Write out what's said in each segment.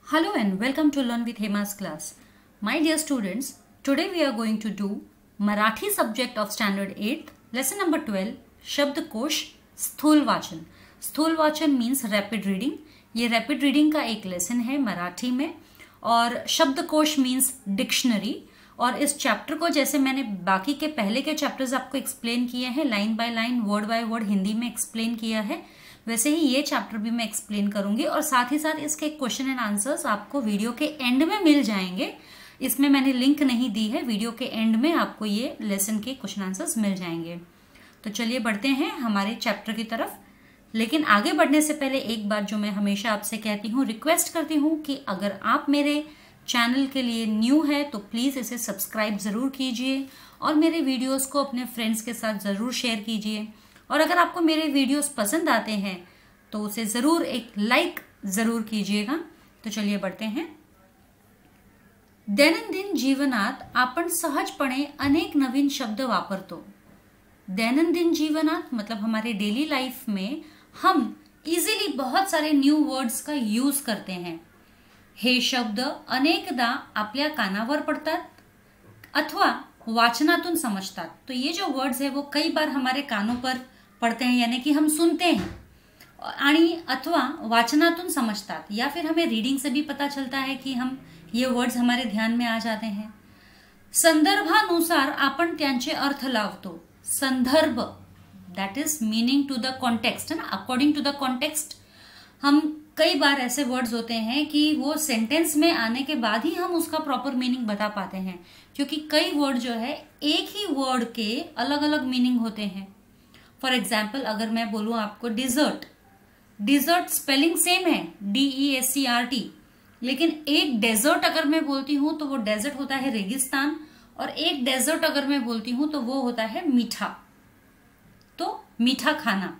Hello and welcome to Learn with Hema's class. My dear students, today we are going to do Marathi subject of standard 8th, lesson number 12, शब्दकोश स्थूल वाचन. स्थूल वाचन means rapid reading. ये rapid reading का एक lesson है मराठी में. और शब्दकोश मीन्स डिक्शनरी. और इस चैप्टर को जैसे मैंने बाकी के पहले के चैप्टर्स आपको एक्सप्लेन किए हैं, line by line word by word Hindi में एक्सप्लेन किया है, वैसे ही ये चैप्टर भी मैं एक्सप्लेन करूंगी. और साथ ही साथ इसके क्वेश्चन एंड आंसर्स आपको वीडियो के एंड में मिल जाएंगे. इसमें मैंने लिंक नहीं दी है, वीडियो के एंड में आपको ये लेसन के क्वेश्चन आंसर्स मिल जाएंगे. तो चलिए बढ़ते हैं हमारे चैप्टर की तरफ. लेकिन आगे बढ़ने से पहले एक बात जो मैं हमेशा आपसे कहती हूँ, रिक्वेस्ट करती हूँ कि अगर आप मेरे चैनल के लिए न्यू है तो प्लीज़ इसे सब्सक्राइब ज़रूर कीजिए और मेरे वीडियोस को अपने फ्रेंड्स के साथ ज़रूर शेयर कीजिए. और अगर आपको मेरे वीडियोस पसंद आते हैं तो उसे ज़रूर एक लाइक ज़रूर कीजिएगा. तो चलिए बढ़ते हैं. दैनंदिन जीवनात आपण सहजपणे अनेक नवीन शब्द वापरतो. दैनंदिन जीवनात मतलब हमारे डेली लाइफ में हम इजीली बहुत सारे न्यू वर्ड्स का यूज करते हैं. हे शब्द अनेकदा आपल्या कानावर पडतात अथवा वाचनातून समजतात. तो ये जो वर्ड्स है वो कई बार हमारे कानों पर पढ़ते हैं, यानी कि हम सुनते हैं आणि अथवा वाचनातून समजतात, या फिर हमें रीडिंग से भी पता चलता है कि हम ये वर्ड्स हमारे ध्यान में आ जाते हैं. संदर्भानुसार आपण त्यांचे अर्थ लावतो. संदर्भ that is meaning to the context है ना. अकॉर्डिंग टू द कॉन्टेक्स्ट हम कई बार ऐसे वर्ड्स होते हैं कि वो सेंटेंस में आने के बाद ही हम उसका प्रॉपर मीनिंग बता पाते हैं, क्योंकि कई वर्ड जो है एक ही वर्ड के अलग अलग मीनिंग होते हैं. फॉर एग्जाम्पल अगर मैं बोलूं आपको डिजर्ट, डिजर्ट स्पेलिंग सेम है DESERT, लेकिन एक डेजर्ट अगर मैं बोलती हूं तो वो डेजर्ट होता है रेगिस्तान, और एक डेजर्ट अगर मैं बोलती हूं तो वो होता है मीठा. तो मीठा खाना.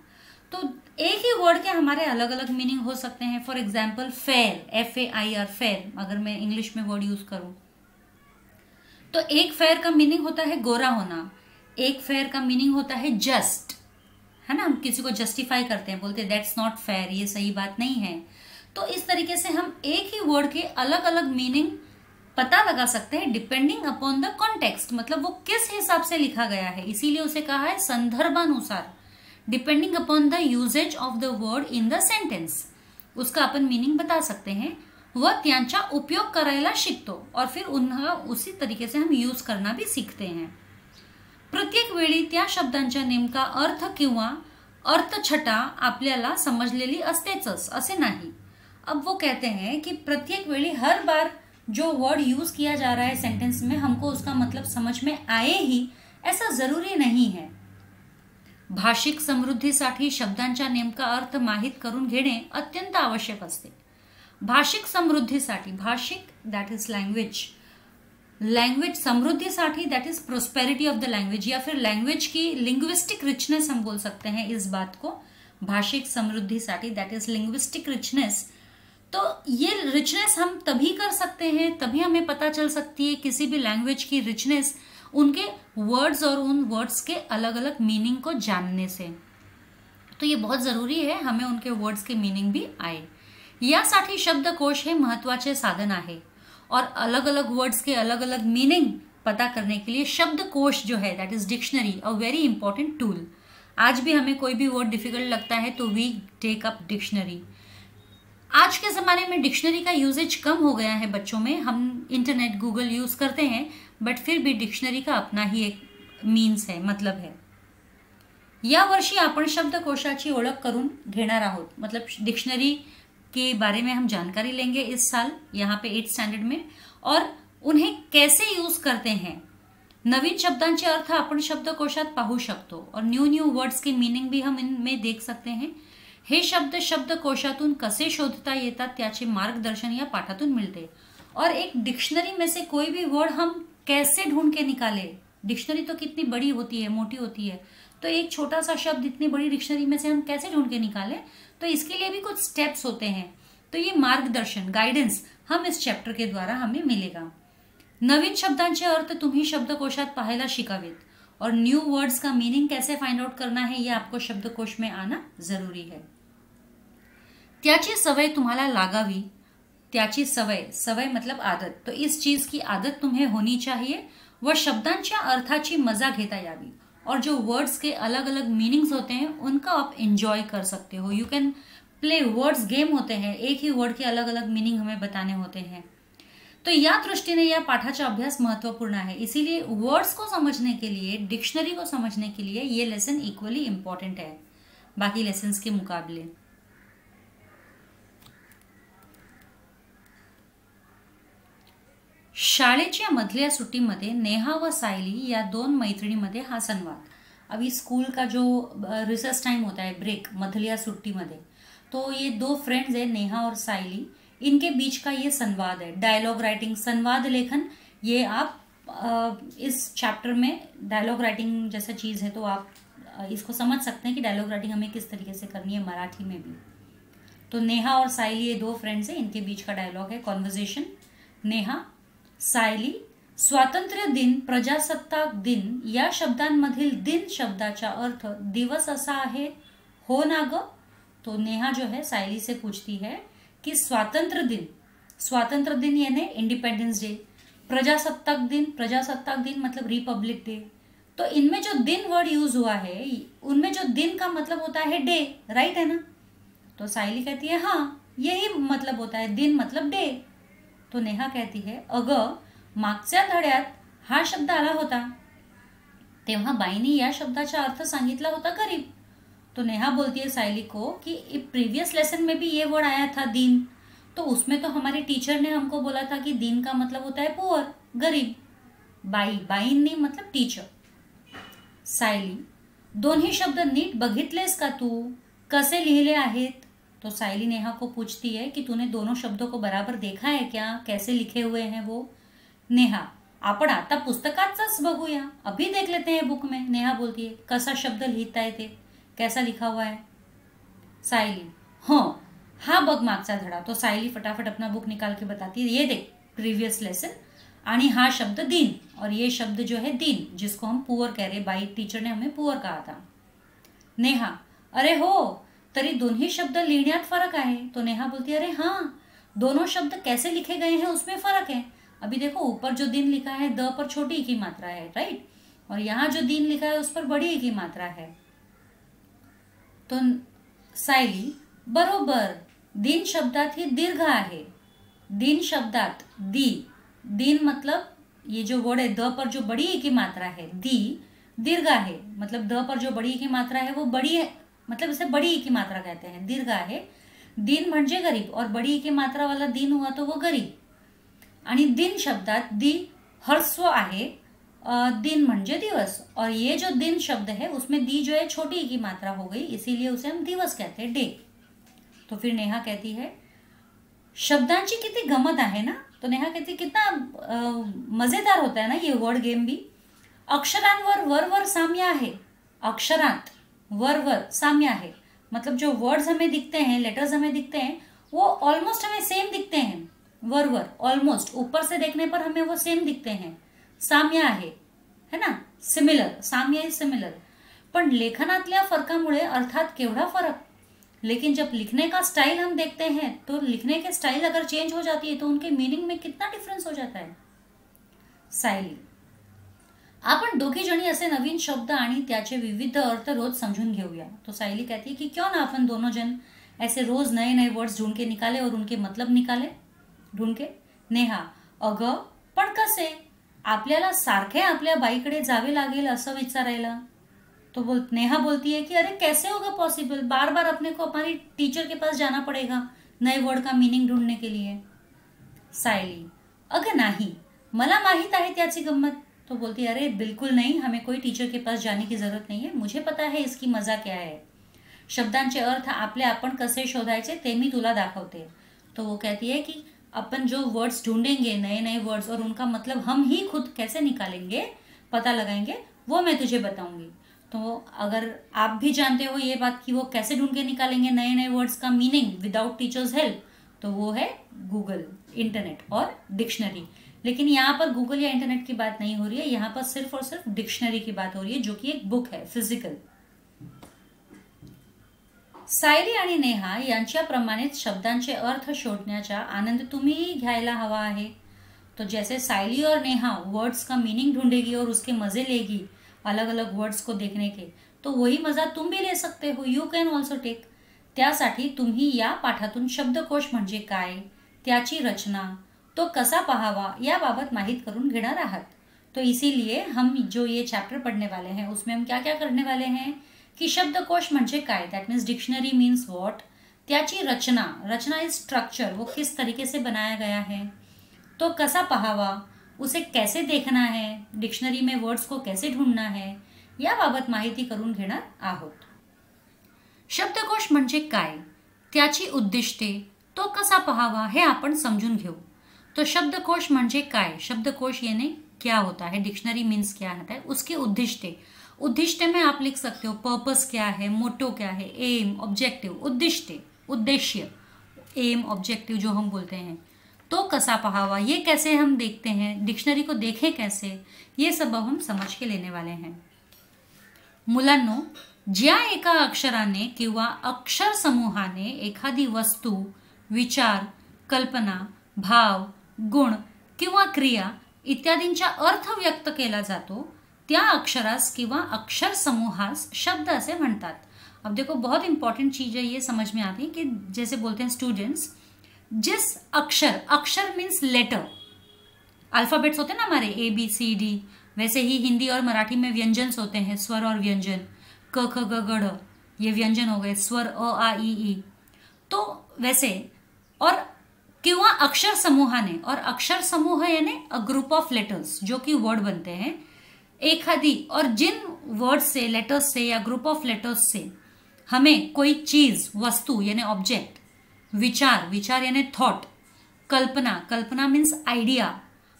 तो एक ही वर्ड के हमारे अलग अलग मीनिंग हो सकते हैं. For example fair, FAIR fair, अगर मैं इंग्लिश में वर्ड यूज करूं तो एक फेयर का मीनिंग होता है गोरा होना, एक फेयर का मीनिंग होता है जस्ट, है ना. हम किसी को जस्टिफाई करते हैं, बोलते हैं दैट्स नॉट फेयर, ये सही बात नहीं है. तो इस तरीके से हम एक ही वर्ड के अलग अलग मीनिंग पता लगा सकते हैं डिपेंडिंग अपॉन द कॉन्टेक्स्ट, मतलब वो किस हिसाब से लिखा गया है. इसीलिए उसे कहा है संदर्भानुसार, depending upon the usage of the word in the sentence. उसका अपन मीनिंग बता सकते हैं व त्यांचा उपयोग करायला शिकतो, और फिर उन्हें उसी तरीके से हम यूज करना भी सीखते हैं. प्रत्येक वेळी त्या शब्दांचा नेमका अर्थ किंवा अर्थछटा आपल्याला समजलेली असतेच असे नाही. अब वो कहते हैं कि प्रत्येक वेळी हर बार जो वर्ड यूज किया जा रहा है सेंटेंस में हमको उसका मतलब समझ में आए ही, ऐसा जरूरी नहीं है. भाषिक समृद्धीसाठी शब्दांचा नेमका अर्थ माहित करून घेणे अत्यंत आवश्यक असते. भाषिक समृद्धीसाठी, भाषिक दैट इज लैंग्वेज, लैंग्वेज समृद्धिसाठी that is prosperity of the language, या फिर लैंग्वेज की लिंग्विस्टिक रिचनेस हम बोल सकते हैं इस बात को. भाषिक समृद्धिसाठी दैट इज लिंग्विस्टिक रिचनेस. तो ये रिचनेस हम तभी कर सकते हैं, तभी हमें पता चल सकती है किसी भी लैंग्वेज की रिचनेस उनके वर्ड्स और उन वर्ड्स के अलग अलग मीनिंग को जानने से. तो ये बहुत जरूरी है हमें उनके वर्ड्स के मीनिंग भी आए. यासाठी शब्दकोश हे महत्वाचे साधन आहे, और अलग अलग वर्ड्स के अलग अलग मीनिंग पता करने के लिए शब्दकोश जो है that is dictionary, a very important tool. आज भी हमें कोई भी वर्ड डिफिकल्ट लगता है तो वी टेक अप डिक्शनरी. आज के ज़माने में डिक्शनरी का यूजेज कम हो गया है बच्चों में. हम इंटरनेट गूगल यूज़ करते हैं, बट फिर भी डिक्शनरी का अपना ही एक मीन्स है, मतलब है. या वर्षी आपण शब्दकोशाची ओळख करून घेणार आहोत, मतलब डिक्शनरी के बारे में हम जानकारी लेंगे इस साल यहाँ पे 8th स्टैंडर्ड में, और उन्हें कैसे यूज करते हैं. नवीन शब्दांचे अर्थ आपण शब्दकोशात पाहू शकतो, और न्यू वर्ड्स के मीनिंग भी हम इनमें देख सकते हैं. हे शब्द शब्दकोशातून कसे शोधता येतात त्याचे मार्गदर्शन या पाठातून मिळते. और एक डिक्शनरी में से कोई भी वर्ड हम कैसे ढूंढ के निकाले. डिक्शनरी तो कितनी बड़ी होती है, मोटी होती है, तो एक छोटा सा शब्द इतनी बड़ी डिक्शनरी में से हम कैसे ढूंढ के निकाले. तो इसके लिए भी कुछ स्टेप्स होते हैं. तो ये मार्गदर्शन, गाइडेंस हम इस चैप्टर के द्वारा हमें मिलेगा. नवीन शब्दांचे अर्थ तुम्ही शब्दकोशात पाहायला शिकावेत, और न्यू वर्ड्स का मीनिंग कैसे फाइंड आउट करना है ये आपको शब्दकोश में आना जरूरी है. त्याची सवय तुम्हाला लागावी, त्याची सवय, सवय मतलब आदत, तो इस चीज की आदत तुम्हें होनी चाहिए व शब्दांच्या अर्थाची मजा घेता यावी, और जो वर्ड्स के अलग अलग मीनिंग्स होते हैं उनका आप एंजॉय कर सकते हो। You can play words game होते हैं, एक ही वर्ड के अलग अलग मीनिंग हमें बताने होते हैं। तो या दृष्टीने या पाठाचा अभ्यास महत्वपूर्ण है, इसीलिए वर्ड्स को समझने के लिए, डिक्शनरी को समझने के लिए ये लेसन इक्वली इंपॉर्टेंट है बाकी लेसन्स के मुकाबले। शाळेच्या मधल्या सुट्टीमध्ये नेहा व सायली या दोन मैत्रिणीमध्ये हा संवाद। अभी स्कूल का जो रिसेस टाइम होता है, ब्रेक, मधलिया सुट्टी में, तो ये दो फ्रेंड्स है नेहा और सायली, इनके बीच का ये संवाद है। डायलॉग राइटिंग, संवाद लेखन, ये आप इस चैप्टर में डायलॉग राइटिंग जैसा चीज़ है, तो आप इसको समझ सकते हैं कि डायलॉग राइटिंग हमें किस तरीके से करनी है मराठी में भी। तो नेहा और सायली ये दो फ्रेंड्स हैं, इनके बीच का डायलॉग है, कॉन्वर्जेशन। नेहा, सायली, स्वातंत्र्य दिन, प्रजासत्ताक दिन या शब्दांमधील दिन शब्दाचा अर्थ दिवस असा आहे, हो ना ग? तो नेहा जो है सायली से पूछती है कि स्वातंत्र्य दिन यानी इंडिपेंडेंस डे, प्रजासत्ताक दिन मतलब रिपब्लिक डे। तो इनमें जो दिन वर्ड यूज हुआ है, उनमें जो दिन का मतलब होता है डे, राइट है ना? तो सायली कहती है हाँ, यही मतलब होता है, दिन मतलब डे। तो नेहा कहती है अगं, मागच्या धड्यात हा शब्द आला होता, तेव्हा बाईंनी या शब्दाचा अर्थ सांगितला होता गरीब। तो नेहा बोलती है सायली को कि प्रीवियस लेसन में भी ये वर्ड आया था दिन, तो उसमें तो हमारे टीचर ने हमको बोला था कि दिन का मतलब होता है पुअर, गरीब। बाईंनी मतलब टीचर। सायली, दोन्ही शब्द नीट बघितलेस का तू, कसे लिहिले आहेत? तो सायली नेहा को पूछती है कि तूने दोनों शब्दों को बराबर देखा है क्या, कैसे लिखे हुए हैं वो? नेहा, आपण आता पुस्तकाचंच बघूया, अभी देख लेते हैं बुक में। नेहा बोलती है कसा शब्द लिहिता है ते, कैसा लिखा हुआ है? सायली, हाँ, हा बघ मागचा धडा। तो सायली फटाफट अपना बुक निकाल के बताती है, ये देख प्रीवियस लेसन, आणि हा शब्द दिन, और ये शब्द जो है दिन, जिसको हम पुअर कह रहे, बाई टीचर ने हमें पुअर कहा था। नेहा, अरे हो, तरी दोन्ही शब्द लिहिण्यात फरक आहे। तो नेहा बोलती है अरे हाँ, दोनों शब्द कैसे लिखे गए हैं उसमें फर्क है। अभी देखो, ऊपर जो दिन लिखा है द पर छोटी की मात्रा है, राइट, और यहाँ जो दिन लिखा है उस पर बड़ी की मात्रा है। तो सायली, बरोबर, दिन शब्दात ही दीर्घ आहे। दिन शब्दात दिन मतलब ये जो वर्ड है द पर जो बड़ी ई की मात्रा है, दीर्घ आहे, मतलब द पर जो बड़ी ई की मात्रा है वो बड़ी है, मतलब इसे बड़ी ई की मात्रा कहते हैं, दीर्घ आहे। दिन म्हणजे गरीब, और बड़ी ई की मात्रा वाला दिन हुआ तो वो गरीब। आणि दिन शब्दात ह्रस्व आहे, दिन म्हणजे दिवस, और ये जो दिन शब्द है उसमें दी जो है छोटी ई की मात्रा हो गई, इसीलिए उसे हम दिवस कहते हैं, डे। तो फिर नेहा कहती है शब्दांची किती गमत आहे ना? तो नेहा कहती है कितना मजेदार होता है ना ये वर्ड गेम भी। अक्षरांवर वर साम्य आहे, अक्षरांत वर साम्य आहे, मतलब जो वर्ड्स हमें दिखते हैं, लेटर्स हमें दिखते हैं, वो ऑलमोस्ट हमें सेम दिखते हैं, वर ऑलमोस्ट, ऊपर से देखने पर हमें वो सेम दिखते हैं, साम्य है ना, सिमिलर, साम्य इज सिमिलर। पण लेखनातल्या फरकामुळे अर्थात केवढा फरक। लेकिन जब लिखने का स्टाइल हम देखते हैं, तो लिखने के स्टाइल अगर चेंज हो जाती है तो उनके मीनिंग में कितना डिफरेंस हो जाता है। सायली, आपण दोघी जणी असे नवीन शब्द आणि त्याचे विविध अर्थ रोज समझून घेऊया। तो सायली कहती है कि क्यों ना अपन दोनों जन ऐसे रोज नए नए वर्ड्स ढूंढ के निकाले और उनके मतलब निकाले ढूंढ के। नेहा, अगं पण कसे, आपल्याला सारखे आपल्या बाईकडे जावे लागेल असं विचारायला? तो नेहा बोलती है कि अरे कैसे होगा पॉसिबल, बार बार अपने को हमारी टीचर के पास जाना पड़ेगा नए वर्ड का मीनिंग ढूंढने के लिए। सायली, अगं नाही, मला माहित आहे त्याची गंमत। तो बोलती है अरे बिल्कुल नहीं, हमें कोई टीचर के पास जाने की जरूरत नहीं है, मुझे पता है इसकी मजा क्या है, शब्दांचे अर्थ आपले आपण कसे शोधायचे ते मी तुला दाखवते। तो वो कहती है कि अपन जो वर्ड्स ढूंढेंगे, नए नए वर्ड्स, और उनका मतलब हम ही खुद कैसे निकालेंगे, पता लगाएंगे, वो मैं तुझे बताऊंगी। तो अगर आप भी जानते हो ये बात कि वो कैसे ढूंढ के निकालेंगे नए नए वर्ड्स का मीनिंग विदाउट टीचर्स हेल्प, तो वो है गूगल, इंटरनेट और डिक्शनरी। लेकिन यहाँ पर गूगल या इंटरनेट की बात नहीं हो रही है, यहाँ पर सिर्फ और सिर्फ डिक्शनरी की बात हो रही है, जो कि एक बुक है, फिजिकल। सायली आणि नेहा यांच्याप्रमाणेच शब्दांचे अर्थ शोधण्याचा आनंद तुम्ही घ्यायला हवा आहे. तो जैसे सायली और नेहा वर्ड्स का मीनिंग ढूंढेगी और उसके मजे लेगी अलग अलग वर्ड्स को देखने के, तो वही मजा तुम भी ले सकते हो. You can also take. त्यासाठी तुम्ही या पाठातून शब्दकोश म्हणजे काय, त्याची रचना, तो कसा पाहावा याबाबत माहित करून घेणार आहात. तो इसीलिए हम जो ये चैप्टर पढ़ने वाले हैं उसमें हम क्या क्या करने वाले हैं कि शब्दकोश म्हणजे काय, that means dictionary means what, त्याची रचना, रचना इज स्ट्रक्चर, वो किस तरीके से बनाया गया है, तो कसा पाहावा, उसे कैसे देखना है, डिक्शनरी में वर्ड्स को कैसे ढूंढना है याबाबत माहिती करून घेणार आहोत. शब्दकोश म्हणजे काय, त्याची उद्दिष्टे, तो कसा पाहावा हे आपण समजून घेऊ. तो शब्दकोश म्हणजे काय, शब्दकोश यानी क्या होता है, डिक्शनरी मीन्स क्या होता है, उसके उद्दिष्टे, उद्दिष्टे में आप लिख सकते हो पर्पस क्या है, मोटो क्या है, एम, ऑब्जेक्टिव, उद्दिष्टे, उद्देश्य, एम, ऑब्जेक्टिव जो हम बोलते हैं. तो कसा पाहावा, ये कैसे हम देखते हैं, डिक्शनरी को देखें कैसे, ये सब हम समझ के लेने वाले हैं. मुलांनो, ज्या एका अक्षराने किंवा अक्षर समूहाने एखादी वस्तू, विचार, कल्पना, भाव, गुण किंवा क्रिया इत्यादींचा अर्थ व्यक्त केला जातो त्या अक्षरास किंवा अक्षर समूहास शब्द असे म्हणतात. अब देखो बहुत इंपॉर्टेंट चीज है, ये समझ में आती है कि जैसे बोलते हैं स्टूडेंट्स, जिस अक्षर, अक्षर मीन्स लेटर, अल्फाबेट्स होते हैं ना हमारे ABCD, वैसे ही हिंदी और मराठी में व्यंजन होते हैं, स्वर और व्यंजन, क ख ग घ ढ, ये व्यंजन हो गए, स्वर अ आ इ ई. तो वैसे और किंवा अक्षर समूहाने, और अक्षर समूह यानी अ ग्रुप ऑफ लेटर्स जो कि वर्ड बनते हैं एखादी, और जिन वर्ड से, लेटर्स से या ग्रुप ऑफ लेटर्स से हमें कोई चीज, वस्तु यानी ऑब्जेक्ट, विचार, विचार यानी थॉट, कल्पना, कल्पना मीन्स आइडिया,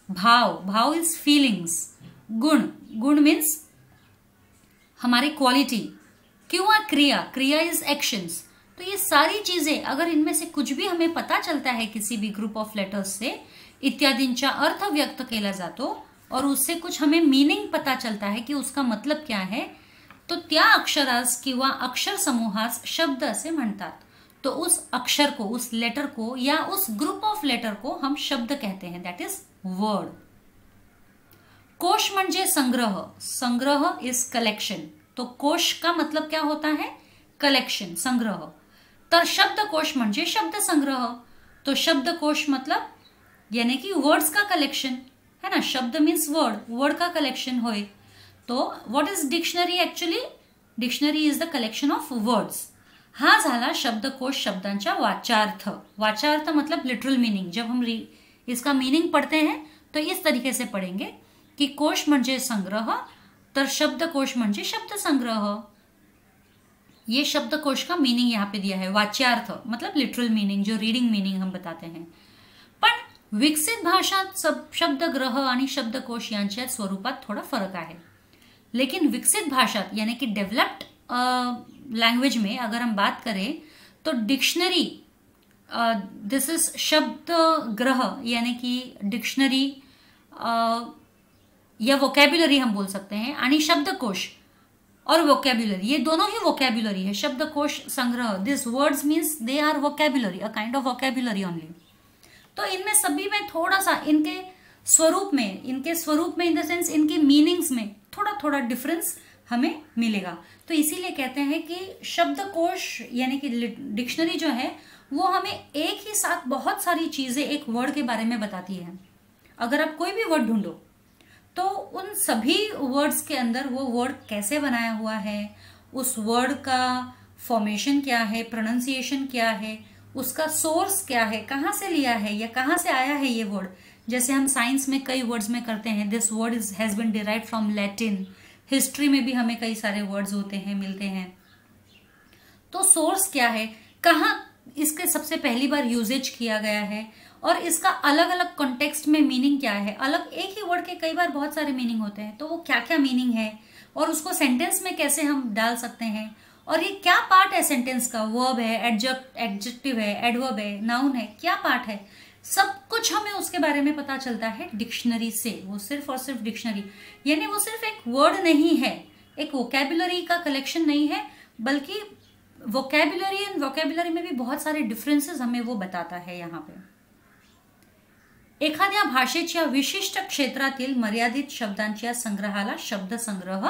भाव, भाव इज फीलिंग्स, गुण, गुण मीन्स हमारी क्वालिटी, किंवा क्रिया, क्रिया इज एक्शंस. तो ये सारी चीजें अगर इनमें से कुछ भी हमें पता चलता है किसी भी ग्रुप ऑफ लेटर्स से, इत्यादींचा अर्थ व्यक्त केला जातो और उससे कुछ हमें मीनिंग पता चलता है कि उसका मतलब क्या है, तो त्या अक्षरास किंवा अक्षर समूहास शब्द असे म्हणतात. तो उस अक्षर को, उस लेटर को या उस ग्रुप ऑफ लेटर को हम शब्द कहते हैं, दैट इज वर्ड. कोश म्हणजे संग्रह, संग्रह इज कलेक्शन. तो कोश का मतलब क्या होता है, कलेक्शन, संग्रह. तर शब्दकोश म्हणजे शब्द संग्रह. तो शब्दकोश मतलब यानी कि वर्ड्स का कलेक्शन है ना, शब्द मीन्स वर्ड, वर्ड का कलेक्शन होय. तो what is dictionary, actually dictionary is the collection of words. हा झाला शब्दकोश शब्दांचा वाचार्थ. वाचार्थ मतलब लिटरल मीनिंग. जब हम इसका मीनिंग पढ़ते हैं तो इस तरीके से पढ़ेंगे कि कोश म्हणजे संग्रह, तर शब्दकोश म्हणजे शब्द संग्रह. ये शब्दकोश का मीनिंग यहाँ पे दिया है. वाच्यार्थ मतलब लिटरल मीनिंग, जो रीडिंग मीनिंग हम बताते हैं. पण विकसित भाषात शब्दग्रह आणि शब्दकोश यांच्या स्वरूपात थोड़ा फरक आहे. लेकिन विकसित भाषात यानी कि डेवलप्ड लैंग्वेज में अगर हम बात करें तो डिक्शनरी, दिस इज शब्दग्रह यानी कि डिक्शनरी या वोकैब्युलरी हम बोल सकते हैं, आणि शब्दकोश और वोकैब्युलरी ये दोनों ही वोकैब्युलरी है. शब्दकोश संग्रह, this words means they are vocabulary, a kind of vocabulary only. तो इनमें सभी में थोड़ा सा इनके स्वरूप में इन द सेंस इनके मीनिंग्स में थोड़ा थोड़ा डिफरेंस हमें मिलेगा. तो इसीलिए कहते हैं कि शब्दकोश यानी कि डिक्शनरी जो है वो हमें एक ही साथ बहुत सारी चीजें एक वर्ड के बारे में बताती है. अगर आप कोई भी वर्ड ढूंढो तो उन सभी वर्ड्स के अंदर वो वर्ड कैसे बनाया हुआ है, उस वर्ड का फॉर्मेशन क्या है, प्रोनाउंसिएशन क्या है, उसका सोर्स क्या है, कहाँ से लिया है या कहाँ से आया है ये वर्ड. जैसे हम साइंस में कई वर्ड्स में करते हैं, this word has been derived from Latin. History में भी हमें कई सारे वर्ड्स होते हैं, मिलते हैं. तो सोर्स क्या है, कहाँ इसके सबसे पहली बार यूजेज किया गया है, और इसका अलग अलग कॉन्टेक्स्ट में मीनिंग क्या है. अलग एक ही वर्ड के कई बार बहुत सारे मीनिंग होते हैं, तो वो क्या क्या मीनिंग है और उसको सेंटेंस में कैसे हम डाल सकते हैं, और ये क्या पार्ट है सेंटेंस का, वर्ब है, एडजेक्टिव है, एडवर्ब है, नाउन है, क्या पार्ट है, सब कुछ हमें उसके बारे में पता चलता है डिक्शनरी से. वो सिर्फ और सिर्फ डिक्शनरी यानी वो सिर्फ एक वर्ड नहीं है, एक वोकैबुलरी का कलेक्शन नहीं है, बल्कि वोकैबुलरी एंड वोकैबुलरी में भी बहुत सारे डिफरेंसेस हमें वो बताता है यहाँ पे। एखाद्या भाषेच्या विशिष्ट क्षेत्रातील मर्यादित शब्दांच्या संग्रहाला शब्दसंग्रह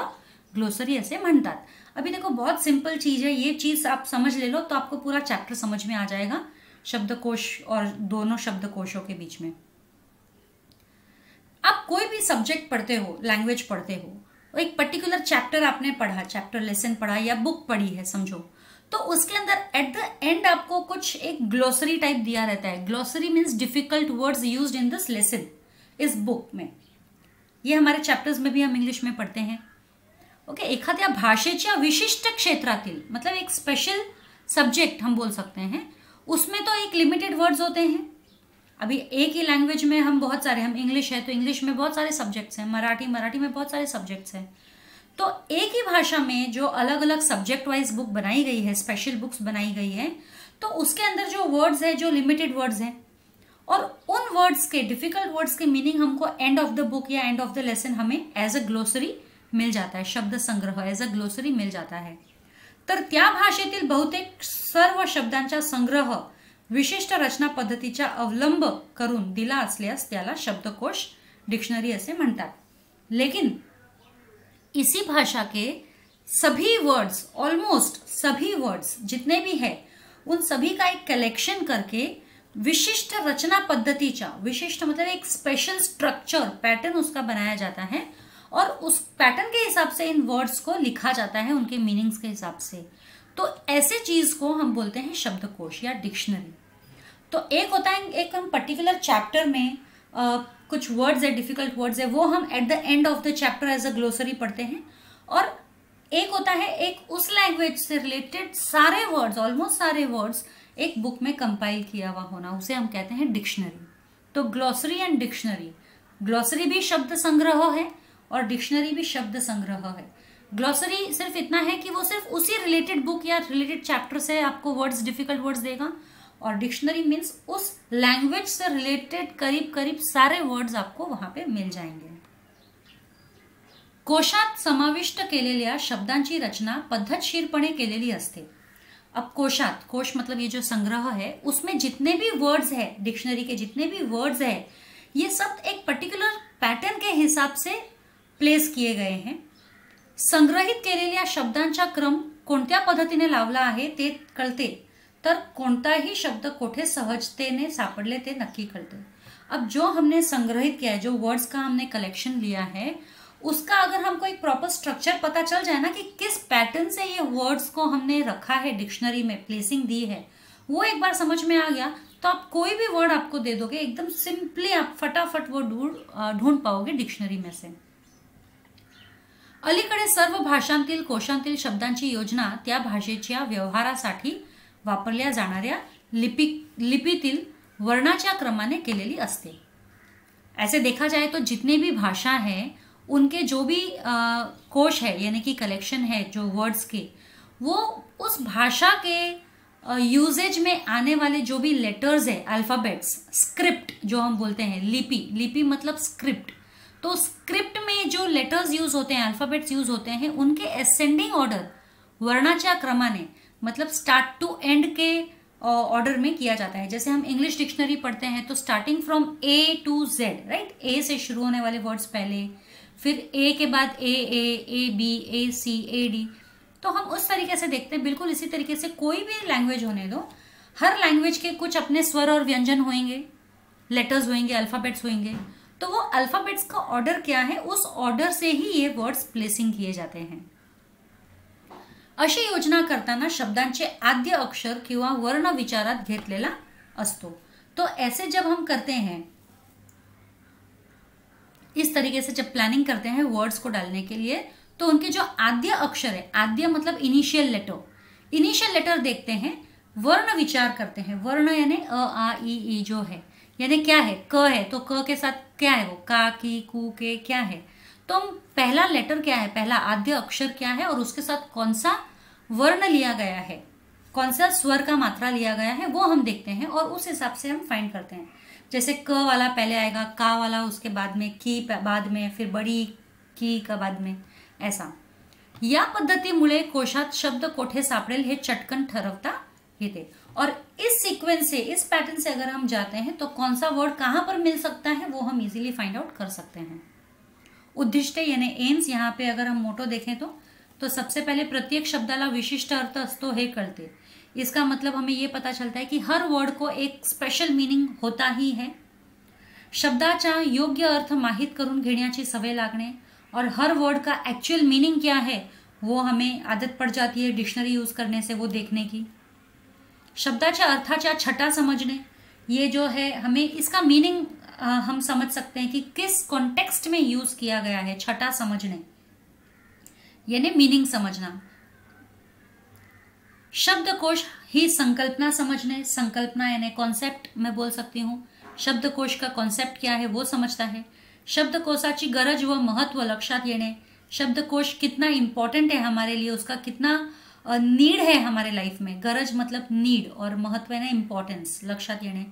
ग्लोसरी ऐसे म्हणतात। अभी देखो बहुत सिंपल चीज है, ये चीज आप समझ ले लो तो आपको पूरा चैप्टर समझ में आ जाएगा शब्दकोश और दोनों शब्दकोशों के बीच में। आप कोई भी सब्जेक्ट पढ़ते हो, लैंग्वेज पढ़ते हो, एक पर्टिकुलर चैप्टर आपने पढ़ा, चैप्टर लेसन पढ़ा या बुक पढ़ी है समझो, तो उसके अंदर एट द एंड आपको कुछ एक ग्लोसरी टाइप दिया रहता है। Glossary means difficult words used in this lesson, इस बुक में। ये हमारे चैप्टर्स में भी हम इंग्लिश में पढ़ते हैं। ओके, एखाद्या भाषेच्या विशिष्ट क्षेत्रातील मतलब एक स्पेशल सब्जेक्ट हम बोल सकते हैं, उसमें तो एक लिमिटेड वर्ड्स होते हैं। अभी एक ही लैंग्वेज में हम बहुत सारे, हम इंग्लिश है तो इंग्लिश में बहुत सारे सब्जेक्ट्स हैं, मराठी में बहुत सारे सब्जेक्ट्स हैं। तो एक ही भाषा में जो अलग अलग सब्जेक्ट वाइज बुक बनाई गई है, स्पेशल बुक्स बनाई गई है, तो उसके अंदर जो वर्ड्स है, जो लिमिटेड वर्ड्स हैं, और उन वर्ड्स के, डिफिकल्ट वर्ड्स के मीनिंग हमको एंड ऑफ द बुक या एंड ऑफ द लेसन हमें एज अ ग्लोसरी मिल जाता है, शब्द संग्रह एज अ ग्लोसरी मिल जाता है। तर त्या भाषेतील बहुतेक सर्व शब्दांचा संग्रह विशिष्ट रचना पद्धतीचा अवलंब करून दिला असल्यास त्याला शब्दकोश, डिक्शनरी ऐसे म्हणतात। लेकिन इसी भाषा के सभी वर्ड्स, ऑलमोस्ट सभी वर्ड्स जितने भी है, उन सभी का एक कलेक्शन करके विशिष्ट रचना पद्धतिचा, विशिष्ट मतलब एक स्पेशल स्ट्रक्चर, पैटर्न उसका बनाया जाता है और उस पैटर्न के हिसाब से इन वर्ड्स को लिखा जाता है, उनके मीनिंग्स के हिसाब से। तो ऐसे चीज को हम बोलते हैं शब्दकोश या डिक्शनरी। तो एक होता है, एक हम पर्टिकुलर चैप्टर में कुछ वर्ड्स है, डिफिकल्ट वर्ड्स है, वो हम at the end of the chapter as a glossary पढ़ते हैं। और एक होता है, एक उस लैंग्वेज से रिलेटेड सारे वर्ड्स, ऑलमोस्ट सारे वर्ड्स एक बुक में कंपाइल किया हुआ होना, उसे हम कहते हैं डिक्शनरी। तो ग्लोसरी एंड डिक्शनरी, ग्लोसरी भी शब्द संग्रह है और डिक्शनरी भी शब्द संग्रह है। ग्लोसरी सिर्फ इतना है कि वो सिर्फ उसी रिलेटेड बुक या रिलेटेड चैप्टर से आपको वर्ड्स, डिफिकल्ट वर्ड्स देगा, और डिक्शनरी मीन्स उस लैंग्वेज से रिलेटेड करीब करीब सारे वर्ड्स आपको वहां पे मिल जाएंगे। कोशात समाविष्ट केलेल्या शब्दांची रचना पद्धतशीरपणे केलेली असते। अब कोशात, कोश मतलब ये जो संग्रह है, उसमें जितने भी वर्ड्स है, डिक्शनरी के जितने भी वर्ड्स है, ये सब एक पर्टिकुलर पैटर्न के हिसाब से प्लेस किए गए हैं। संग्रहित केलेल्या शब्दांचा क्रम कोणत्या पद्धतीने लावला आहे ते कळते, तर कोणताही शब्द कोठे सहजतेने सापडले ते नक्की कळते। अब जो हमने संग्रहित किया है, जो वर्ड्स का हमने कलेक्शन लिया है, उसका अगर हमको एक प्रॉपर स्ट्रक्चर पता चल जाए ना कि किस पैटर्न से ये वर्ड्स को हमने रखा है, डिक्शनरी में प्लेसिंग दी है, वो एक बार समझ में आ गया तो आप कोई भी वर्ड आपको दे दोगे, एकदम सिंपली आप फटाफट वो ढूंढ पाओगे डिक्शनरी में से। अलीकडे सर्व भाषांतील कोशांतील शब्दांची योजना त्या भाषेच्या व्यवहारासाठी वापरल्या जाणाऱ्या लिपीतील वर्णाच्या क्रमाने केलेली असते। ऐसे देखा जाए तो जितने भी भाषा है, उनके जो भी कोश है यानी कि कलेक्शन है जो वर्ड्स के, वो उस भाषा के यूजेज में आने वाले जो भी लेटर्स है, अल्फाबेट्स, स्क्रिप्ट जो हम बोलते हैं, लिपि मतलब स्क्रिप्ट, तो स्क्रिप्ट में जो लेटर्स यूज होते हैं, अल्फाबेट्स यूज होते हैं, उनके असेंडिंग ऑर्डर वर्णाच्या क्रमाने मतलब स्टार्ट टू एंड के ऑर्डर में किया जाता है। जैसे हम इंग्लिश डिक्शनरी पढ़ते हैं तो starting from A to Z, right, A से शुरू होने वाले वर्ड्स पहले, फिर ए के बाद A B, A C, A D, तो हम उस तरीके से देखते हैं। बिल्कुल इसी तरीके से कोई भी लैंग्वेज होने दो, हर लैंग्वेज के कुछ अपने स्वर और व्यंजन होंगे, लेटर्स होंगे, अल्फाबेट्स होंगे, तो वो अल्फाबेट्स का ऑर्डर क्या है, उस ऑर्डर से ही ये वर्ड्स प्लेसिंग किए जाते हैं। अशी योजना करताना शब्दांचे आद्य अक्षर किंवा वर्ण विचारात घेतलेला असतो। तो ऐसे जब हम करते हैं, इस तरीके से जब प्लानिंग करते हैं वर्ड्स को डालने के लिए, तो उनके जो आद्य अक्षर है, आद्य मतलब इनिशियल लेटर देखते हैं, वर्ण विचार करते हैं। वर्ण यानी अ आ ई जो है, यानी क्या है, क है तो क के साथ क्या है, वो का, की, कु, के क्या है, तो हम पहला लेटर क्या है, पहला आद्य अक्षर क्या है और उसके साथ कौन सा वर्ण लिया गया है, कौन सा स्वर का मात्रा लिया गया है, वो हम देखते हैं और उस हिसाब से हम फाइंड करते हैं। जैसे क वाला पहले आएगा, का वाला उसके बाद में, की बाद में, फिर बड़ी की का बाद में, ऐसा। या पद्धतीमुळे कोशात शब्द कोठे सापडेल हे चटकन ठरवता येते। और इस सीक्वेंस से, इस पैटर्न से अगर हम जाते हैं तो कौन सा वर्ड कहां पर मिल सकता है वो हम इजीली फाइंड आउट कर सकते हैं। उद्दिष्ट यानी एम्स, यहाँ पे अगर हम मोटो देखें तो सबसे पहले प्रत्येक शब्दाला विशिष्ट अर्थ असतो हे कळते। इसका मतलब हमें ये पता चलता है कि हर वर्ड को एक स्पेशल मीनिंग होता ही है। शब्दाचा योग्य अर्थ माहित करून घेण्याची सवय लागणे और हर वर्ड का एक्चुअल मीनिंग क्या है वो हमें आदत पड़ जाती है डिक्शनरी यूज करने से वो देखने की। शब्दाच्या अर्थाच्या छटा समझने, ये जो है हमें इसका मीनिंग हम समझ सकते हैं कि किस कॉन्टेक्स्ट में यूज किया गया है। छटा समझने यानी मीनिंग समझना। शब्दकोश ही संकल्पना समझने, संकल्पना यानी कॉन्सेप्ट मैं बोल सकती हूँ। शब्दकोश का कॉन्सेप्ट क्या है वो समझता है। शब्दकोशाची गरज व महत्व लक्षात येणे, शब्दकोश कितना इंपॉर्टेंट है हमारे लिए, उसका कितना नीड है हमारे लाइफ में। गरज मतलब नीड और महत्व यानी इंपॉर्टेंस, लक्षात येणे।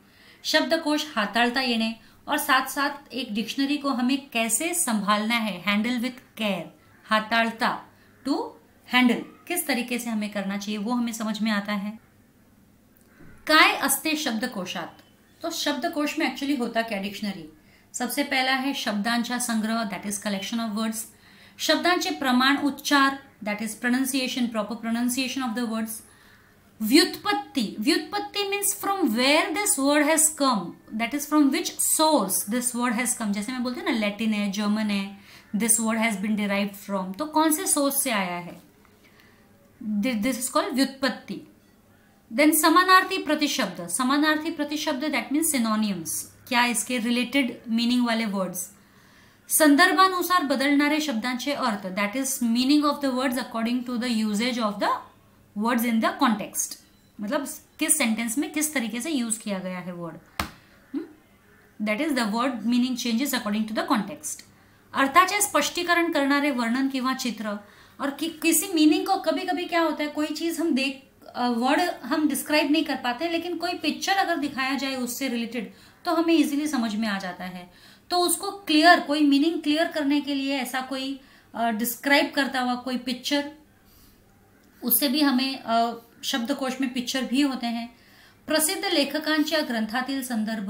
शब्दकोश हाताळता येणे और साथ साथ एक डिक्शनरी को हमें कैसे संभालना है, हैंडल विथ केयर। हाताळता टू हैंडल, किस तरीके से हमें करना चाहिए वो हमें समझ में आता है। काय असते शब्दकोशात, तो शब्दकोश में एक्चुअली होता क्या डिक्शनरी। सबसे पहला है शब्दांचा संग्रह, that is collection of words. शब्दांचे प्रमाण, उच्चार, that is pronunciation, proper pronunciation of the words. व्युत्पत्ति, व्युत्पत्ति means from where this word has come, that is from which source this word has come. जैसे मैं बोलती हूँ ना, लैटिन है, जर्मन है, this word has been derived from, तो कौन से सोर्स से आया है, दिस इज कॉल्ड व्युत्पत्ति। देन समानार्थी प्रतिशब्द, समानार्थी प्रतिशब्द दैट मीन्स सिनोनियम्स, क्या इसके रिलेटेड मीनिंग वाले वर्ड्स। संदर्भानुसार बदलणारे शब्दांचे अर्थ, that is meaning of the words according to the usage of the words in the context, मतलब किस सेंटेंस में किस तरीके से यूज किया गया है word, that is the word meaning changes according to the context. अर्थाचे स्पष्टीकरण करणारे वर्णन किंवा चित्र, और किसी मीनिंग को कभी कभी क्या होता है, कोई चीज हम वर्ड हम डिस्क्राइब नहीं कर पाते, लेकिन कोई पिक्चर अगर दिखाया जाए उससे रिलेटेड तो हमें इजीली समझ में आ जाता है। तो उसको क्लियर, कोई मीनिंग क्लियर करने के लिए ऐसा कोई डिस्क्राइब करता हुआ कोई पिक्चर, उससे भी हमें शब्दकोश में पिक्चर भी होते हैं। प्रसिद्ध लेखकांच्या ग्रंथातील संदर्भ,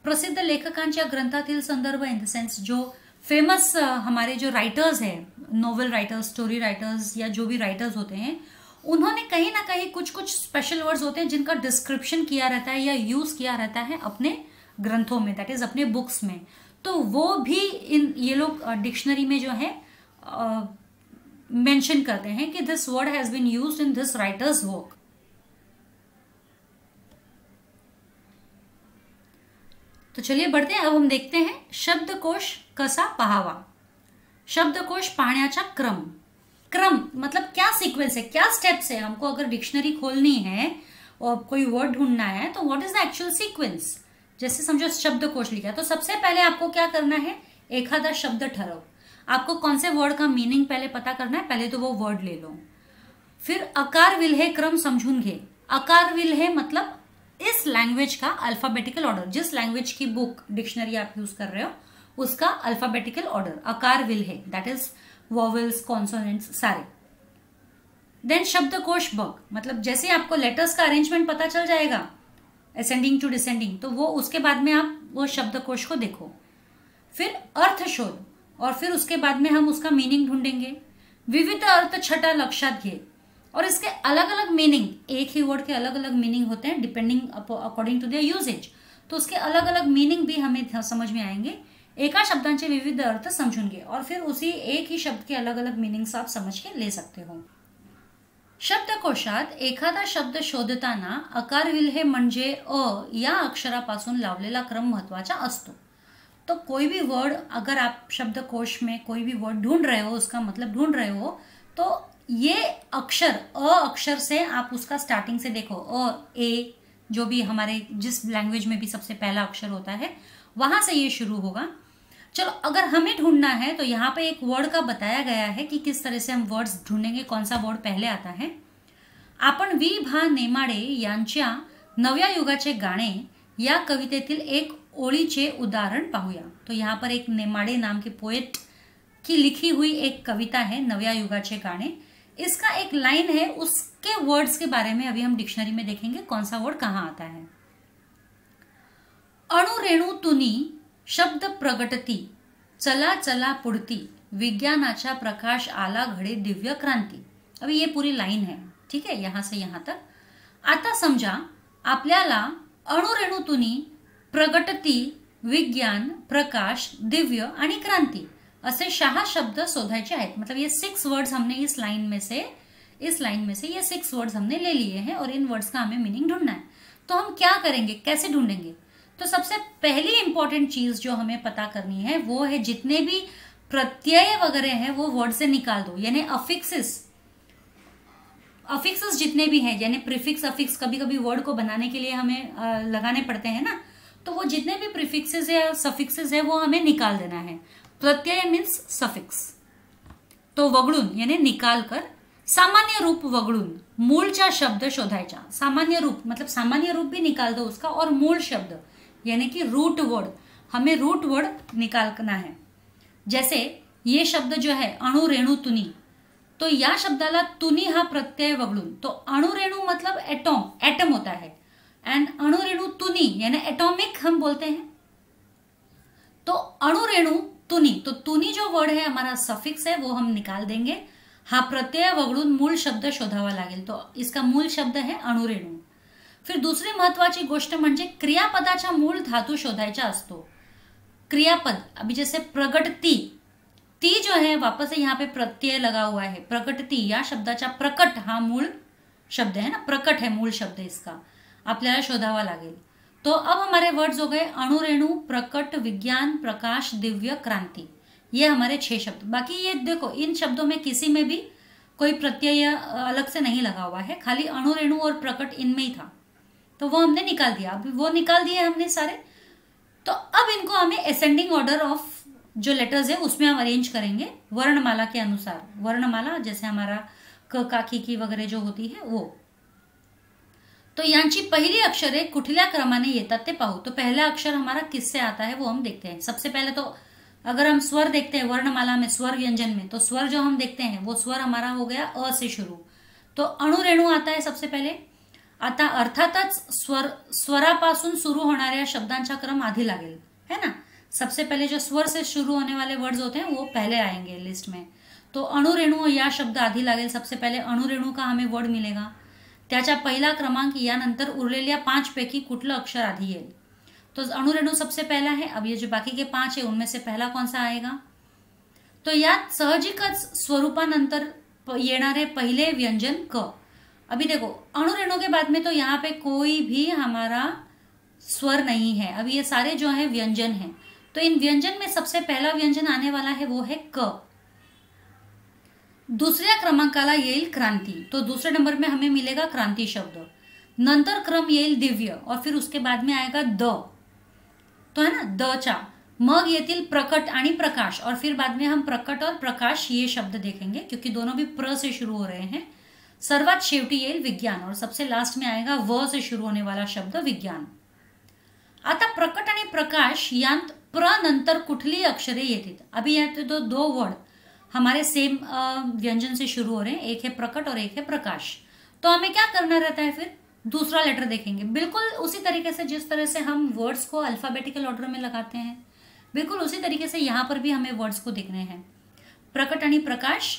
प्रसिद्ध लेखकांच्या ग्रंथातील संदर्भ इन द सेंस जो फेमस हमारे जो राइटर्स हैं, नोवेल राइटर्स, स्टोरी राइटर्स या जो भी राइटर्स होते हैं, उन्होंने कहीं ना कहीं कुछ कुछ स्पेशल वर्ड्स होते हैं जिनका डिस्क्रिप्शन किया रहता है या यूज किया रहता है अपने ग्रंथों में, दैट इज अपने बुक्स में। तो वो भी ये लोग डिक्शनरी में जो है मेंशन करते हैं कि this word has been used in this writer's work. तो चलिए बढ़ते हैं, अब हम देखते हैं शब्दकोश कसा पाहावा। शब्दकोश पाहण्याचा क्रम, क्रम मतलब क्या सीक्वेंस है, क्या स्टेप्स है। हमको अगर डिक्शनरी खोलनी है और कोई वर्ड ढूंढना है तो what is the actual sequence. जैसे समझो शब्दकोश लिखा, तो सबसे पहले आपको क्या करना है, एखादा शब्द ठरव। आपको कौन से वर्ड का मीनिंग पहले पता करना है, पहले तो वो वर्ड ले लो। फिर अकार विल्हे क्रम समझून घे। अकार विल्हे मतलब इस लैंग्वेज का अल्फाबेटिकल ऑर्डर, जिस लैंग्वेज की बुक डिक्शनरी आप यूज कर रहे हो उसका अल्फाबेटिकल ऑर्डर, अकार Vilhe, that is vowels, consonants सारे। देन शब्दकोश बग, मतलब जैसे आपको लेटर्स का अरेंजमेंट पता चल जाएगा असेंडिंग टू डिसेंडिंग, तो वो उसके बाद में आप वो शब्दकोश को देखो। फिर अर्थ शोध, और फिर उसके बाद में हम उसका मीनिंग ढूंढेंगे। विविध अर्थ छटा लक्षात घे, और इसके अलग अलग मीनिंग, एक ही वर्ड के अलग अलग मीनिंग होते हैं depending according to their usage, तो उसके अलग अलग मीनिंग भी हमें समझ में आएंगे। एका शब्दांचे विविध अर्थ समझून घे, और फिर उसी एक ही शब्द के अलग अलग मीनिंग्स आप समझ के ले सकते हो। शब्दकोशात एखादा शब्द शोधताना अकार विल्हे म्हणजे अ या अक्षरापासून लावलेला क्रम महत्वाचा असतो। तो कोई भी वर्ड अगर आप शब्दकोश में कोई भी वर्ड ढूंढ रहे हो, उसका मतलब ढूंढ रहे हो, तो ये अक्षर अ अक्षर से आप उसका स्टार्टिंग से देखो, अ ए जो भी हमारे जिस लैंग्वेज में भी सबसे पहला अक्षर होता है वहां से ये शुरू होगा। चलो अगर हमें ढूंढना है तो यहाँ पे एक वर्ड का बताया गया है कि किस तरह से हम वर्ड्स ढूंढेंगे, कौन सा वर्ड पहले आता है। आपण वि भा नेमाडे यांच्या नव्या युगाचे गाणे या कवितेतील एक ओळीचे उदाहरण पाहूया। तो यहाँ पर एक नेमाडे नाम के पोएट की लिखी हुई एक कविता है नव्या युगाचे गाणे। इसका एक लाइन है, उसके वर्ड्स के बारे में अभी हम डिक्शनरी में देखेंगे कौन सा वर्ड कहाँ आता है। अणुरेणू तुनी शब्द प्रगटती, चला चला पुढती, विज्ञानाचा प्रकाश आला घडे दिव्य क्रांती। अभी ये पूरी लाइन है, ठीक है, यहां से यहां तक। आता समजा आपल्याला अणुरेणूतुनी प्रगटती, विज्ञान, प्रकाश, दिव्य आणि क्रांति ऐसे 6 शब्द शोधायचे आहेत। मतलब ये 6 वर्ड्स हमने इस लाइन में से ये 6 वर्ड्स हमने ले लिए हैं और इन वर्ड्स का हमें मीनिंग ढूंढना है। तो हम क्या करेंगे, कैसे ढूंढेंगे? तो सबसे पहली इंपॉर्टेंट चीज जो हमें पता करनी है वो है जितने भी प्रत्यय वगैरह हैं वो वर्ड से निकाल दो, यानी अफिक्सेस जितने भी हैं, यानी प्रीफिक्स अफिक्स कभी कभी वर्ड को बनाने के लिए हमें लगाने पड़ते हैं ना, तो वो जितने भी प्रीफिक्सेस या सफिक्सेस है वो हमें निकाल देना है। प्रत्यय मीन्स सफिक्स, तो वगळून यानी निकाल कर, सामान्य रूप वगळून मूळचा शब्द शोधायचा। सामान्य रूप मतलब सामान्य रूप भी निकाल दो उसका, और मूल शब्द यानी कि रूट वर्ड, हमें रूट वर्ड निकालना है। जैसे ये शब्द जो है अणुरेणू तुनी, तो या शब्दाला तुनी हा प्रत्यय वगळून, तो अणुरेणू मतलब एटम होता है, एंड अणुरेणू तुनी यानी एटॉमिक हम बोलते हैं। तो अणुरेणू तुनी, तो तुनी जो वर्ड है हमारा सफिक्स है वो हम निकाल देंगे। हा प्रत्यय वगळून मूळ शब्द शोधावा लागेल, तो इसका मूळ शब्द है अणुरेणू। फिर दूसरी महत्वाची गोष्ट म्हणजे क्रियापदाचा मूळ धातू शोधायचा असतो। क्रियापद अभी जैसे प्रगटती, ती जो है वापस से यहाँ पे प्रत्यय लगा हुआ है, प्रकटती या शब्दाचा प्रकट हा मूळ शब्द है ना, प्रकट है मूळ शब्द, इसका आपल्याला शोधावा लागेल। तो अब हमारे वर्ड्स हो गए अणुरेणु, प्रकट, विज्ञान, प्रकाश, दिव्य, क्रांति। ये हमारे 6 शब्द। बाकी ये देखो इन शब्दों में किसी में भी कोई प्रत्यय अलग से नहीं लगा हुआ है, खाली अणुरेणु और प्रकट इनमें ही था, तो वो हमने निकाल दिया। अभी वो निकाल दिए हमने सारे। तो अब इनको हमें असेंडिंग ऑर्डर ऑफ जो लेटर्स है उसमें हम अरेंज करेंगे वर्णमाला के अनुसार। वर्णमाला जैसे हमारा क, का, की वगैरह जो होती है वो। तो यांची पहिली अक्षरे कुठल्या क्रमाने येतात ते पाहू। तो पहला अक्षर हमारा किससे आता है वो हम देखते हैं। सबसे पहले तो अगर हम स्वर देखते हैं वर्णमाला में, स्वर व्यंजन में, तो स्वर जो हम देखते हैं वो स्वर हमारा हो गया अ से शुरू, तो अणुरेणू आता है सबसे पहले। आता अर्थातच स्वरापासून सुरू होणाऱ्या शब्दांचा क्रम आधी लागेल, है ना। सबसे पहले जो स्वर से शुरू होने वाले वर्ड्स होते हैं वो पहले आएंगे लिस्ट में। तो अणुरेणू या शब्द आधी लागेल, सबसे पहले अणुरेणू का हमें वर्ड मिलेगा। त्याचा पहिला क्रमांक यानंतर उरलेल्या 5 पैकी कुठलं अक्षर आधी येईल। तो अणुरेणू सबसे पहला है। अब ये जो बाकी के 5 है उनमें से पहला कौन सा आएगा? तो यात साहजिकच स्वरूपानंतर येणारे पहले व्यंजन क। अभी देखो अणुरेणु के बाद में तो यहाँ पे कोई भी हमारा स्वर नहीं है, अभी ये सारे जो है व्यंजन है। तो इन व्यंजन में सबसे पहला व्यंजन आने वाला है वो है क। दूसऱ्या क्रमांकाला येईल क्रांति, तो दूसरे नंबर में हमें मिलेगा क्रांति शब्द। नंतर क्रम येईल दिव्य और फिर उसके बाद में आएगा द, तो है ना द चा। मग येतील प्रकट आणि प्रकाश और फिर बाद में हम प्रकट और प्रकाश ये शब्द देखेंगे क्योंकि दोनों भी प्र से शुरू हो रहे हैं। सर्वात शेवटी येईल विज्ञान और सबसे लास्ट में आएगा व से शुरू होने वाला शब्द विज्ञान। आता प्रकट आणि प्रकाश यांत प्र नंतर कुठली अक्षरे येतील। अभी यहाँ तो 2 वर्ड हमारे सेम व्यंजन से शुरू हो रहे हैं, एक है प्रकट और एक है प्रकाश। तो हमें क्या करना रहता है, फिर दूसरा लेटर देखेंगे बिल्कुल उसी तरीके से जिस तरह से हम वर्ड्स को अल्फाबेटिकल ऑर्डर में लगाते हैं, बिल्कुल उसी तरीके से यहाँ पर भी हमें वर्ड्स को देखने हैं। प्रकट आणि प्रकाश,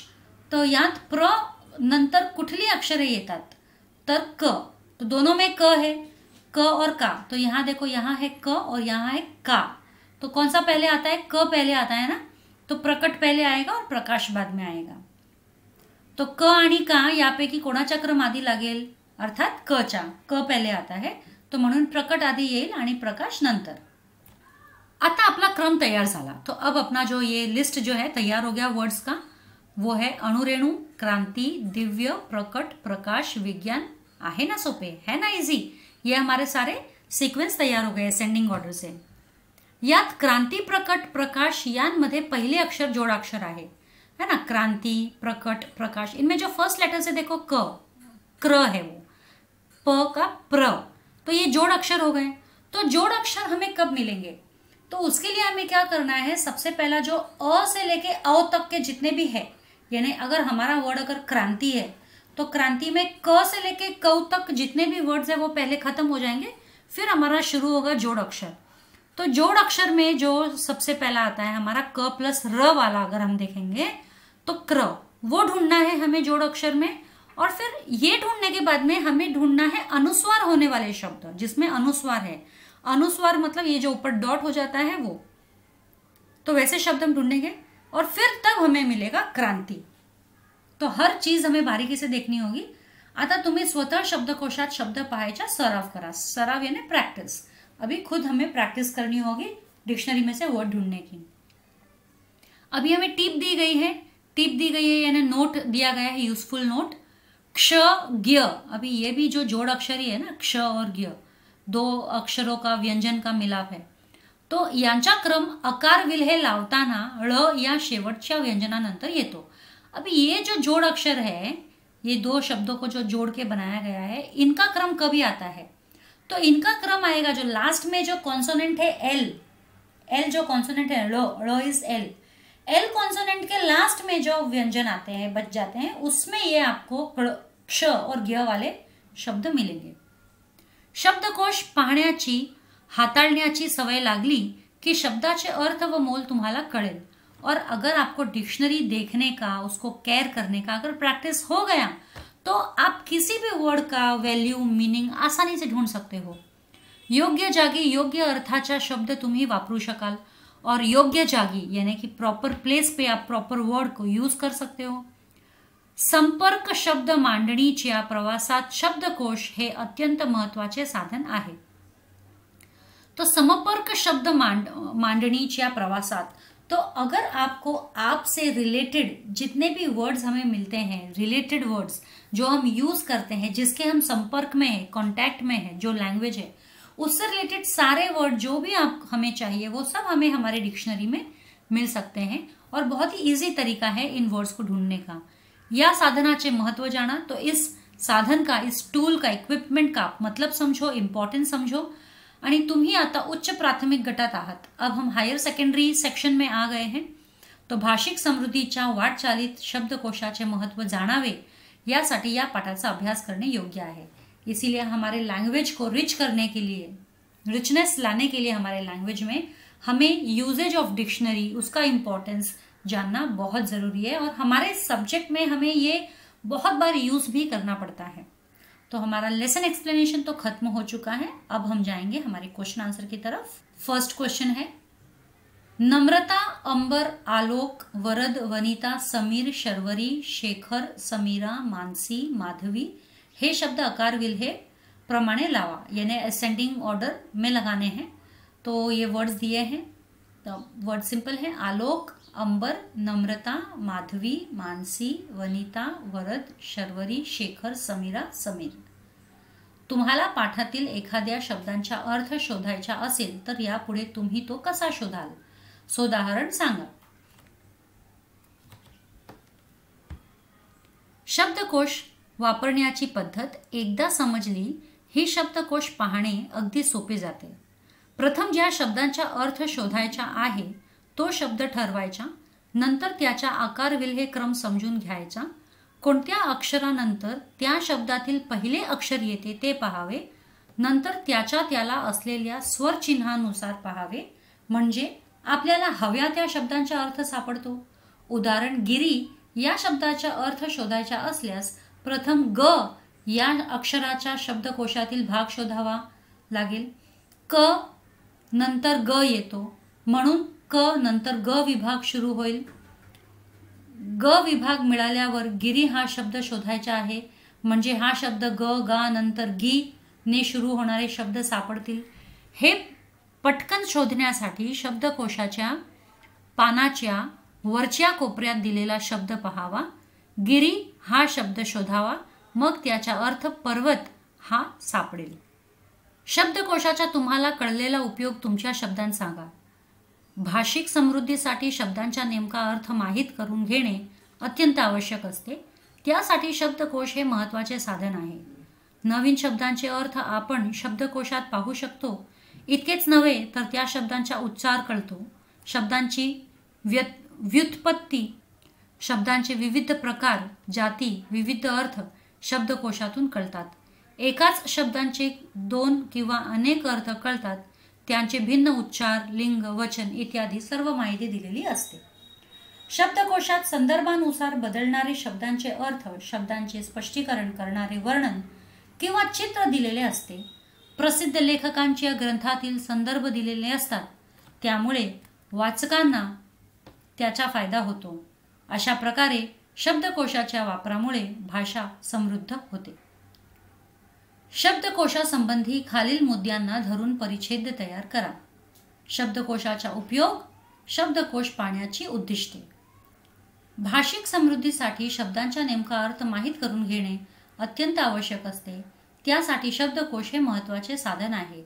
तो यात प्र नंतर कुठली अक्षरे येतात तर क, तो दोनों में क है, क और का। तो यहाँ देखो यहाँ है क और यहाँ है का, तो कौन सा पहले आता है? क पहले आता है ना, तो प्रकट पहले आएगा और प्रकाश बाद में आएगा। तो क आणि का यापैकी कोणाचा क्रम आधी लागेल? अर्थात क चा, क पहले आता है, तो म्हणून प्रकट आधी येईल आणि प्रकाश नंतर। आता अपना क्रम तैयार झाला, तो अब अपना जो ये लिस्ट जो है तैयार हो गया वर्ड्स का, वो है अणुरेणु, क्रांति, दिव्य, प्रकट, प्रकाश, विज्ञान। आहे ना सोपे, है ना इजी। ये हमारे सारे सीक्वेंस तैयार हो गए असेंडिंग ऑर्डर से। यात क्रांति, प्रकट, प्रकाश यांमध्ये पहले अक्षर जोडाक्षर आहे, है ना। क्रांति, प्रकट, प्रकाश, इनमें जो फर्स्ट लेटर से देखो क, क्र है वो, प का प्र, तो ये जोड़ अक्षर हो गए। तो जोड़ अक्षर हमें कब मिलेंगे? तो उसके लिए हमें क्या करना है, सबसे पहला जो अ से लेके अ तक के जितने भी है, यानी अगर हमारा वर्ड अगर क्रांति है तो क्रांति में क से लेके क तक जितने भी वर्ड्स है वो पहले खत्म हो जाएंगे, फिर हमारा शुरू होगा जोड़ अक्षर। तो जोड़ अक्षर में जो सबसे पहला आता है हमारा क प्लस र वाला, अगर हम देखेंगे तो क्र, वो ढूंढना है हमें जोड़ अक्षर में। और फिर ये ढूंढने के बाद में हमें ढूंढना है अनुस्वार होने वाले शब्द जिसमें अनुस्वार है। अनुस्वार मतलब ये जो ऊपर डॉट हो जाता है वो, तो वैसे शब्द हम ढूंढेंगे और फिर तब हमें मिलेगा क्रांति। तो हर चीज हमें बारीकी से देखनी होगी। आता तुम्ही स्वतः शब्दकोशात शब्द पाहायचा सराव करा। सराव यानी प्रैक्टिस, अभी खुद हमें प्रैक्टिस करनी होगी डिक्शनरी में से वर्ड ढूंढने की। अभी हमें टिप दी गई है, टिप दी गई है यानी नोट दिया गया है, यूजफुल नोट। क्ष ज्ञ, अभी ये भी जो जोड़ अक्षर ही है ना, क्ष और ज्ञ, दो अक्षरों का व्यंजन का मिलाप है। तो यांचा क्रम अकार विल्हे लावताना ळ या शेवटच्या व्यंजनानंतर येतो। अभी ये जो जोड़ अक्षर है, ये दो शब्दों को जो जोड़ के बनाया गया है, इनका क्रम कभी आता है? तो इनका क्रम आएगा जो लास्ट में जो कॉन्सोनेंट है एल, एल जो कॉन्सोनेंट है ळ इज एल, एल कॉन्सोनेंट के लास्ट में जो व्यंजन आते हैं बच जाते हैं, उसमें ये आपको क्ष और ज्ञ वाले शब्द मिलेंगे। शब्दकोश पाहण्याची हाताळण्याची सवय लागली की शब्दाचे अर्थ व मोल तुम्हाला कळेल। और अगर आपको डिक्शनरी देखने का, उसको केयर करने का अगर प्रैक्टिस हो गया तो आप किसी भी वर्ड का वैल्यू मीनिंग आसानी से ढूंढ सकते हो। योग्य जागी योग्य अर्थाचा शब्द तुम्ही वापरू शकाल, और योग्य जागी यानी कि प्रॉपर प्लेस पे आप प्रॉपर वर्ड को यूज कर सकते हो। संपर्क शब्द मांडणीच्या प्रवासात शब्दकोश हे अत्यंत महत्वाचे साधन आहे। तो समपर्क शब्द मांडणीच्या प्रवासात, तो अगर आपको आप से रिलेटेड जितने भी वर्ड्स हमें मिलते हैं, रिलेटेड वर्ड्स जो हम यूज करते हैं, जिसके हम संपर्क में है, कांटेक्ट में है, जो लैंग्वेज है, उससे रिलेटेड सारे वर्ड जो भी आप हमें चाहिए वो सब हमें हमारे डिक्शनरी में मिल सकते हैं। और बहुत ही इजी तरीका है इन वर्ड्स को ढूंढने का। या साधनाचे महत्व जाना, तो इस साधन का, इस टूल का, इक्विपमेंट का मतलब समझो, इम्पॉर्टेंस समझो। आणि तुम्ही आता उच्च प्राथमिक गटात आहात, अब हम हायर सेकंडरी सेक्शन में आ गए हैं। तो भाषिक समृद्धीच्या वाटचालीत शब्दकोशाचे महत्व जानावे यासाठी या पाठाचा अभ्यास करणे योग्य आहे। इसीलिए हमारे लैंग्वेज को रिच करने के लिए, रिचनेस लाने के लिए हमारे लैंग्वेज में हमें यूजेज ऑफ डिक्शनरी, उसका इम्पोर्टेंस जानना बहुत जरूरी है। और हमारे सब्जेक्ट में हमें ये बहुत बार यूज भी करना पड़ता है। तो हमारा लेसन एक्सप्लेनेशन तो खत्म हो चुका है, अब हम जाएंगे हमारे क्वेश्चन आंसर की तरफ। फर्स्ट क्वेश्चन है, नम्रता, अंबर, आलोक, वरद, वनिता, समीर, शर्वरी, शेखर, समीरा, मानसी, माधवी हे शब्द आकार विल्हे प्रमाणे लावा, यानी असेंडिंग ऑर्डर में लगाने हैं। तो ये वर्ड्स दिए हैं, तो वर्ड सिंपल है, आलोक, अंबर, नम्रता, माधवी, मानसी, वनिता, वरद, शर्वरी, शेखर, समीरा, समीर। तुम्हाला पाठातील एखाद्या शब्दांचा अर्थ शोधायचा असेल तर यापुढे तुम्ही तो कसा शोधाल? सोदाहरण सांगा। शब्दकोश वापरण्याची पद्धत एकदा समजली ही शब्दकोश पाहणे अगदी सोपे जाते। प्रथम ज्या शब्दांचा अर्थ शोधायचा आहे तो शब्द ठरवायचा, नंतर त्याचा आकार विल्हे क्रम समजून घ्यायचा, कोणत्या अक्षरानंतर त्या शब्दातील पहिले अक्षर येते ते पाहावे, नंतर त्याला असलेल्या स्वर चिन्हानुसार पाहावे, म्हणजे आपल्याला हव्या त्या शब्दांचा अर्थ सापडतो। उदाहरण, गिरी या शब्दाचा अर्थ शोधायचा असल्यास प्रथम ग या अक्षराच्या शब्दकोशातील भाग शोधावा लागेल। क नंतर ग येतो, म्हणून क नंतर ग विभाग सुरू होईल। ग विभाग मिळाल्यावर गिरी हा शब्द शोधायचा आहे, म्हणजे हा शब्द ग गा नंतर गी ने सुरू होणारे शब्द सापडतील। हे पटकन शोधण्यासाठी शब्दकोशाच्या पानाच्या वरच्या कोपऱ्यात दिलेला शब्द पहावा, गिरी हा शब्द शोधावा, मग त्याचा अर्थ पर्वत हा सापडेल। शब्दकोशाचा तुम्हाला कळलेला उपयोग तुमच्या शब्दांत सांगा। भाषिक समृद्धीसाठी शब्दांचा नेमका अर्थ माहित करून घेणे अत्यंत आवश्यक असते, त्यासाठी शब्दकोश हे महत्त्वाचे साधन आहे। नवीन शब्दांचे अर्थ आपण शब्दकोशात पाहू शकतो। इतकेच नव्हे तर त्या शब्दांचा उच्चार कळतो, शब्दांची व्युत्पत्ती, शब्दांचे विविध प्रकार, जाती, विविध अर्थ शब्दकोशातून कळतात. एकाच शब्दांचे 2 किंवा अनेक अर्थ कळतात. त्यांचे भिन्न उच्चार, लिंग, वचन इत्यादी सर्व माहिती दिलेली असते. शब्दकोशात संदर्भानुसार बदलणारे शब्दांचे अर्थ, शब्दांचे स्पष्टीकरण करणारे वर्णन किंवा चित्र दिलेले असते. प्रसिद्ध लेखकांच्या ग्रंथातील संदर्भ दिलेले असतात, त्यामुळे वाचकांना त्याचा फायदा होतो. अशा प्रकारे शब्दकोशाच्या वापरामुळे भाषा समृद्ध होते. शब्दकोशासंबंधी खालील मुद्द्यांना धरून परिच्छेद तयार करा. शब्दकोशाचा उपयोग, शब्दकोश पाहण्याची उद्दिष्टे. भाषिक समृद्धीसाठी शब्दांचा नेमका अर्थ माहीत करून घेणे अत्यंत आवश्यक असते. त्यासाठी शब्दकोश हे महत्त्वाचे साधन आहे.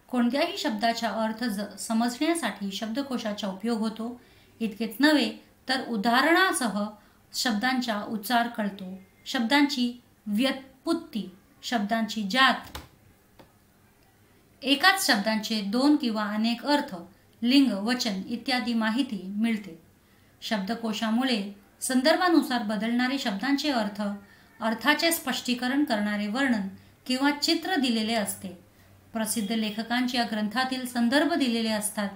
कोणत्याही शब्दाचा अर्थ समजण्यासाठी शब्दकोशाचा उपयोग होतो. इतकेच नव्हे तर उदाहरणासह शब्दांचा उच्चार कळतो, शब्दांची व्युत्पत्ती, शब्दांची जात, एकाच शब्दांचे 2 किंवा अनेक अर्थ, लिंग, वचन इत्यादी माहिती मिळते. शब्दकोशामुळे संदर्भानुसार बदलणारे शब्दांचे अर्थ, अर्थाचे स्पष्टीकरण करणारे वर्णन किंवा चित्र दिलेले असते. प्रसिद्ध लेखकांच्या ग्रंथातील संदर्भ दिलेले असतात,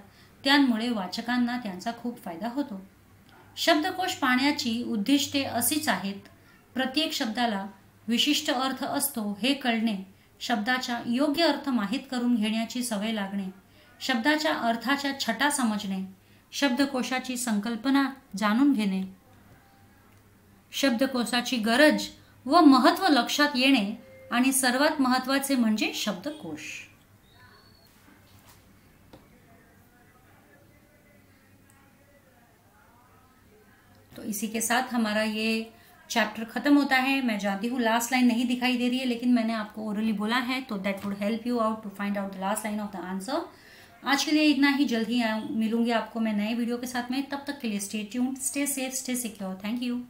त्यामुळे वाचकांना त्यांचा खूप फायदा होतो. शब्दकोश पाहण्याची उद्दिष्टे अशीच आहेत. प्रत्येक शब्दाला विशिष्ट अर्थ असतो हे कळणे, शब्दाचा योग्य अर्थ माहीत करून घेण्याची सवय लागणे, शब्दाच्या अर्थाच्या छटा समजणे, शब्दकोशाची संकल्पना जाणून घेणे, शब्दकोशाची गरज व महत्त्व लक्षात येणे आणि सर्वात महत्त्वाचे म्हणजे शब्दकोश. तो इसी के साथ हमारा ये चैप्टर खत्म होता है. मैं जानती हूँ लास्ट लाइन नहीं दिखाई दे रही है, लेकिन मैंने आपको ओरली बोला है तो that would help you out to find out the last line of the answer. आज के लिए इतना ही. जल्द ही मिलूंगी आपको मैं नए वीडियो के साथ में. तब तक के लिए stay tuned, stay safe, stay secure. Thank you.